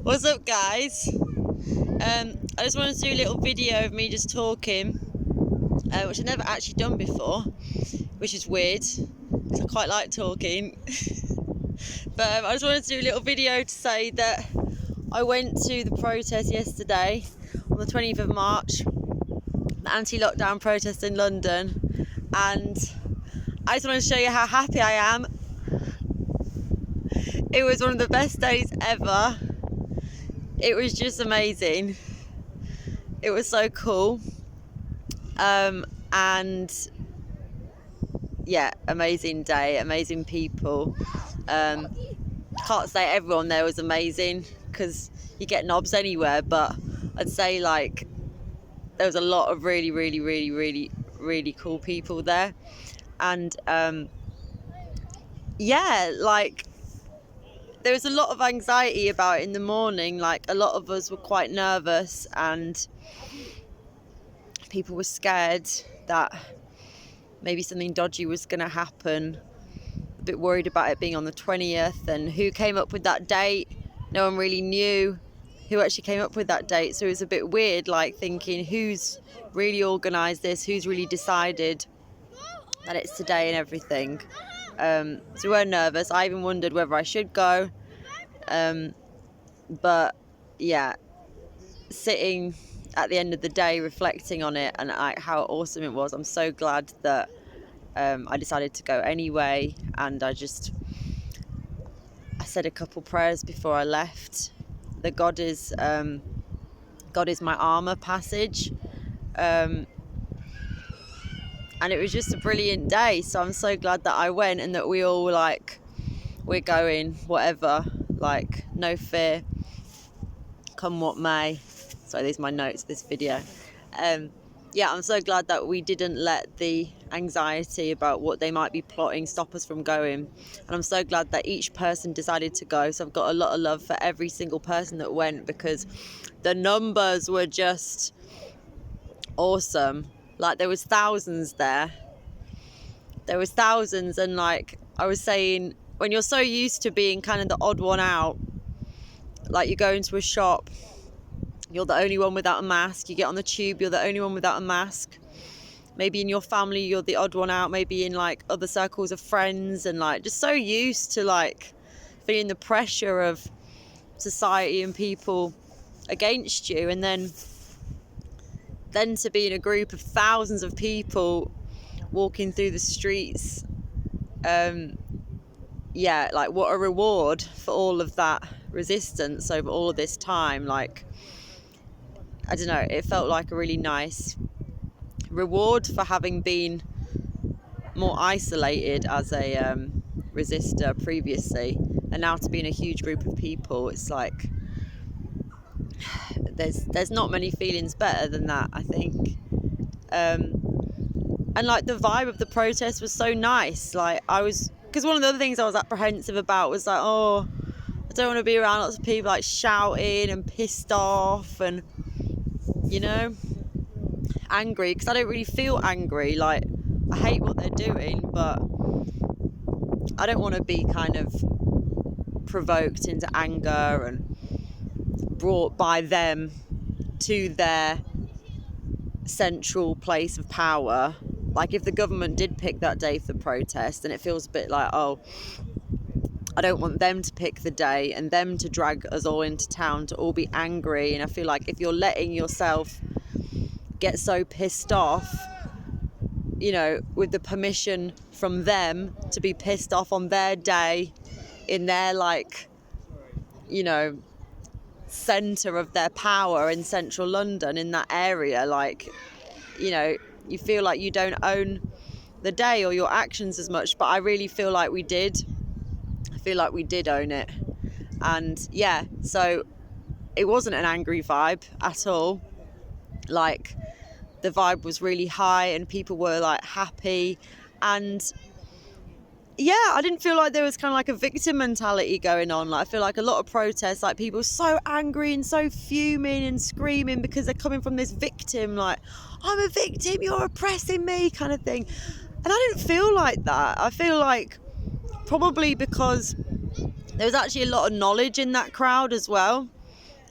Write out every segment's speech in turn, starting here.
What's up, guys? I just wanted to do a little video of me just talking, which I've never actually done before, which is weird because I quite like talking. But I just wanted to do a little video to say that I went to the protest yesterday on the 20th of March, the anti-lockdown protest in London, and I just want to show you how happy I am. It was one of the best days ever. It was just amazing. It was so cool. And yeah, amazing day, amazing people. Can't say everyone there was amazing because you get knobs anywhere, but I'd say like there was a lot of really cool people there. And yeah, like there was a lot of anxiety about it in the morning. Like a lot of us were quite nervous and people were scared that maybe something dodgy was going to happen. A bit worried about it being on the 20th and who came up with that date. No one really knew who actually came up with that date. So it was a bit weird, like thinking who's really organised this, who's really decided that it's today and everything. So we were nervous. I even wondered whether I should go. But yeah, sitting at the end of the day reflecting on it and like how awesome it was, I'm so glad that I decided to go anyway. And I said a couple prayers before I left. The God is my armor passage. And it was just a brilliant day. So I'm so glad that I went and that we all were like, we're going, whatever, like no fear, come what may. Sorry, these are my notes, this video. Yeah, I'm so glad that we didn't let the anxiety about what they might be plotting stop us from going. And I'm so glad that each person decided to go. So I've got a lot of love for every single person that went because the numbers were just awesome. Like there was thousands there. There was thousands, and like I was saying, when you're so used to being kind of the odd one out, like you go into a shop, you're the only one without a mask. You get on the tube, you're the only one without a mask. Maybe in your family, you're the odd one out. Maybe in like other circles of friends, and like just so used to like feeling the pressure of society and people against you, and then to be in a group of thousands of people walking through the streets. Yeah, like what a reward for all of that resistance over all of this time. Like, I don't know, it felt like a really nice reward for having been more isolated as a resistor previously, and now to be in a huge group of people. It's like there's not many feelings better than that, I think. And like the vibe of the protest was so nice. Like because one of the other things I was apprehensive about was like, oh, I don't want to be around lots of people like shouting and pissed off and, you know, angry, because I don't really feel angry. Like I hate what they're doing, but I don't want to be kind of provoked into anger and brought by them to their central place of power. Like if the government did pick that day for the protest, then it feels a bit like, oh, I don't want them to pick the day and them to drag us all into town to all be angry. And I feel like if you're letting yourself get so pissed off, you know, with the permission from them to be pissed off on their day in their, like, you know, centre of their power in central London, in that area, like, you know, you feel like you don't own the day or your actions as much. But I really feel like we did. I feel like we did own it. And yeah, so it wasn't an angry vibe at all. Like the vibe was really high and people were like happy. And yeah, I didn't feel like there was kind of like a victim mentality going on. Like I feel like a lot of protests, like people so angry and so fuming and screaming because they're coming from this victim, like, I'm a victim, you're oppressing me kind of thing. And I didn't feel like that. I feel like probably because there was actually a lot of knowledge in that crowd as well.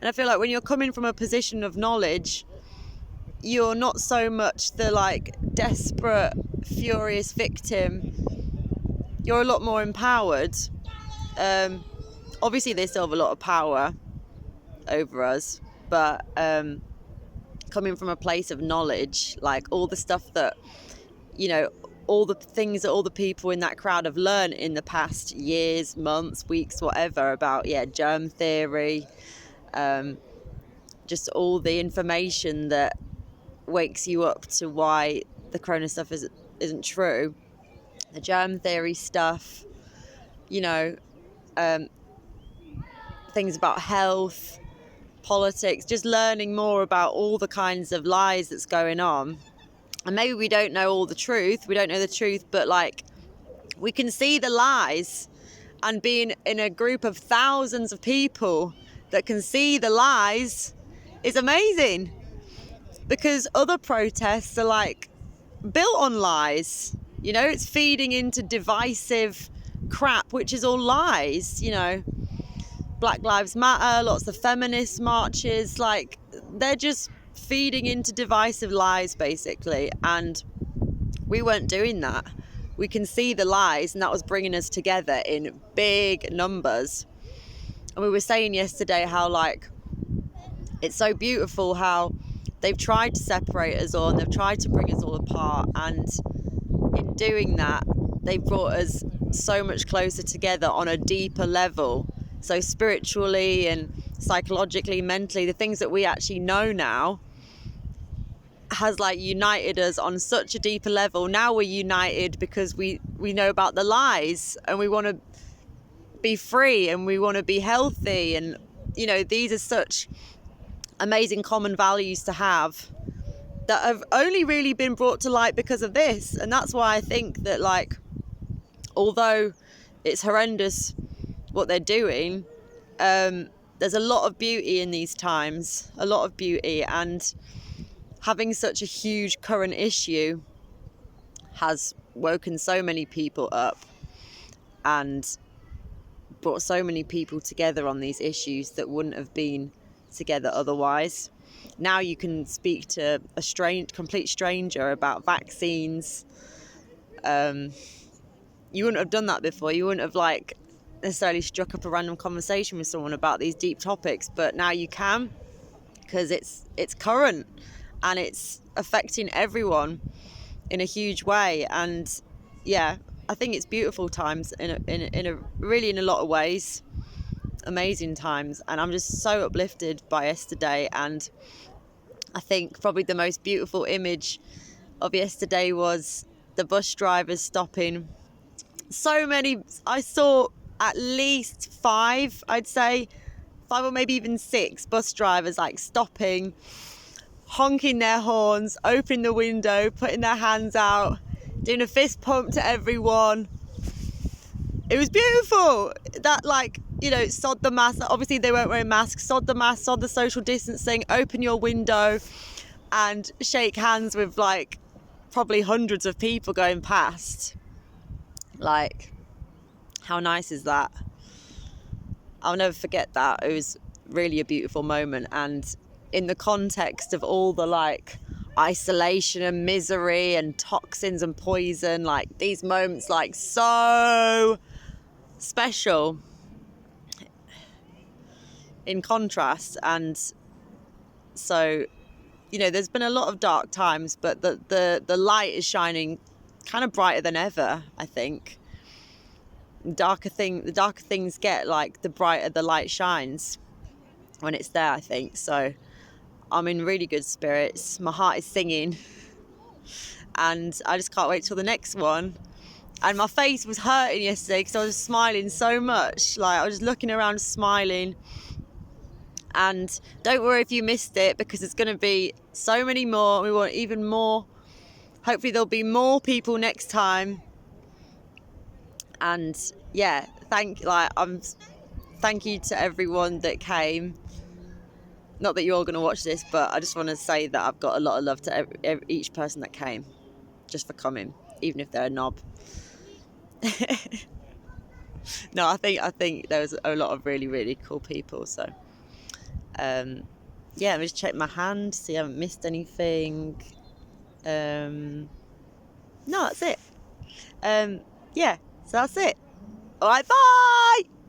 And I feel like when you're coming from a position of knowledge, you're not so much the like desperate, furious victim. You're a lot more empowered. Obviously they still have a lot of power over us, but coming from a place of knowledge, like all the stuff that, you know, all the things that all the people in that crowd have learned in the past years, months, weeks, whatever, about germ theory, just all the information that wakes you up to why the corona stuff isn't true, the germ theory stuff, you know, things about health, politics, just learning more about all the kinds of lies that's going on. And maybe we don't know all the truth, but like we can see the lies, and being in a group of thousands of people that can see the lies is amazing, because other protests are like built on lies, you know, it's feeding into divisive crap, which is all lies, you know. Black Lives Matter, lots of feminist marches, like they're just feeding into divisive lies basically, and we weren't doing that. We can see the lies, and that was bringing us together in big numbers. And we were saying yesterday how like it's so beautiful how they've tried to separate us all, and they've tried to bring us all apart, and in doing that they've brought us so much closer together on a deeper level. So spiritually and psychologically, mentally, the things that we actually know now has like united us on such a deeper level. Now we're united because we know about the lies, and we want to be free, and we want to be healthy, and you know, these are such amazing common values to have that have only really been brought to light because of this. And that's why I think that, like, although it's horrendous what they're doing, there's a lot of beauty in these times, a lot of beauty, and having such a huge current issue has woken so many people up and brought so many people together on these issues that wouldn't have been together otherwise. Now you can speak to a complete stranger about vaccines. You wouldn't have done that before. You wouldn't have like necessarily struck up a random conversation with someone about these deep topics, but now you can, because it's current and it's affecting everyone in a huge way. And yeah, I think it's beautiful times in a lot of ways, amazing times. And I'm just so uplifted by yesterday. And I think probably the most beautiful image of yesterday was the bus drivers stopping. So many, I saw at least 5, I'd say 5 or maybe even 6 bus drivers like stopping, honking their horns, opening the window, putting their hands out, doing a fist pump to everyone. It was beautiful. That, like, you know, sod the mask. Obviously they weren't wearing masks. Sod the mask, sod the social distancing, open your window and shake hands with like probably hundreds of people going past. Like, how nice is that? I'll never forget that. It was really a beautiful moment. And in the context of all the like isolation and misery and toxins and poison, like these moments, like so special in contrast. And so, you know, there's been a lot of dark times, but the light is shining kind of brighter than ever, I think. The darker things get, like, the brighter the light shines when it's there, I think. So I'm in really good spirits. My heart is singing, and I just can't wait till the next one. And my face was hurting yesterday because I was smiling so much. Like, I was just looking around smiling. And don't worry if you missed it, because there's going to be so many more. We want even more. Hopefully there'll be more people next time. And yeah, thank you to everyone that came. Not that you're all going to watch this, but I just want to say that I've got a lot of love to each person that came, just for coming, even if they're a knob. No, I think there was a lot of really, really cool people. So Yeah, I just checked my hand, see I haven't missed anything. No, that's it. Yeah, so that's it. All right, bye.